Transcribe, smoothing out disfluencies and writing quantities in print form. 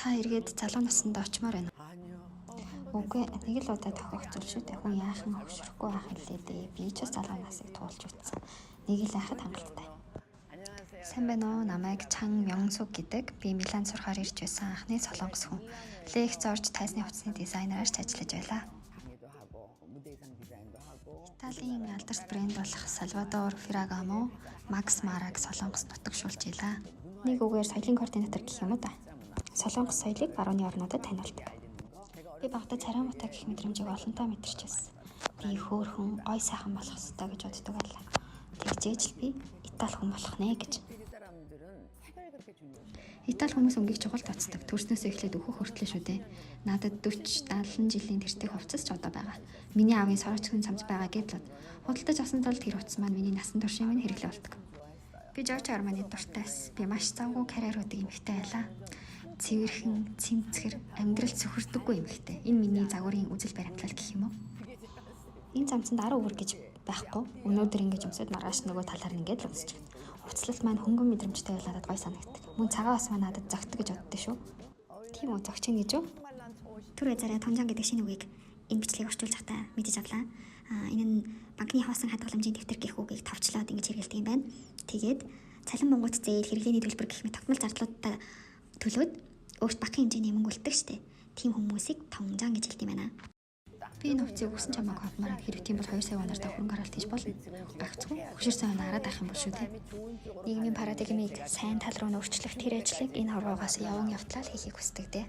Та эргээд залуу наснд очимоор байна. Үгүй нэг л удаа тохиох зүйл шүү дээ. Хүн яахан хөвшрөхгүй байх хэлээ дээ. Би ч бас залуу насыг туулж утсан. Нэг л байхад хангалттай. Сайн байна уу? Намайг Чан Мёнгсук гэдэг. Би Миланд сурахаар ирж байсан анхны солонгос хүн. Лекц орж тайзны хувцсны дизайнераар ажиллаж байлаа. Италийн алдарт брэнд болох Salvador Ferragamo, Max Marag солонгос нутагшуулж илаа. Нэг үгээр соёлын координатор гэх юм уу да. Солонгос соёлыг барууны орнуудад таниулдаг. Би багтаа царай муутай гэх мэдрэмжийг олонтаа мэдэрч байсан. Би хөөрхөн, ой сайхан болох ёстой гэж боддог байлаа. Тэгжээж л би Итали хүн болох нэ гэж. Итали хүмүүс өнгийг чухал тооцдог. Төрснөөс эхлээд өөхөх хүртлээ шүү дээ. Надад 40-70 жилийн тэртээ хувцас ч одоо байгаа. Миний аавын сорч хүн самж байгаа гэдлээ. Худалдаж авсан тул тэр хувцас маань миний насан туршийн минь хэрэглээ болдог. Би Жорж Арманы дуртайс. Би маш завгүй карьеруудыг эмхтэй байлаа. Цэвэрхэн, цэмцгэр, амьдрал сөхөрдөггүй эмхтэй. Энэ миний загварын үзэл баримтлал гэх юм уу? Энэ замцанд 10 өвөр гэж байхгүй. Өнөөдөр ингэж өмсөд маргааш нөгөө талаар нь ингэж л өмсөж байна. Хувцлалт маань хөнгөн мэдрэмжтэй байлаад гой санагддаг. Мөн цагаан бас маань надад зогт гэж боддөө шүү. Тийм үү, зогч гэж юу? Түр зараа тонжан гэдэг шинэ үгийг энэ бичлэгийг орчуулж захтаа мэдэж авлаа. Энэ нь банкны хоосон хадгаламжийн дэвтэр гэх үгийг товчлоод ингэж хэрэглэдэг юм байна. Тэгээд цалин монгот зээл хэрэглээний төлбөр гэх мэт тогтмол зардлуудаа төлөөд өөрт багахан хэмжээний мөнгө үлддэг штэ. Тийм хүмүүсийг тонжан гэж хэлдэг юм байна. Би энэ хувцсыг өгсөн чамайг хавмаар хэрэг тийм бол 2 сая оноор та хөрөнгө оруулалт хийж болно. Багцгүй хөшөрсөн оноо араад авах юм бол шүү дээ. Нийгмийн парадигмыг сайн тал руу өөрчлөх тэр ажлыг энэ хорвоогоос яван явтлаа хийхийг хүсдэг дээ.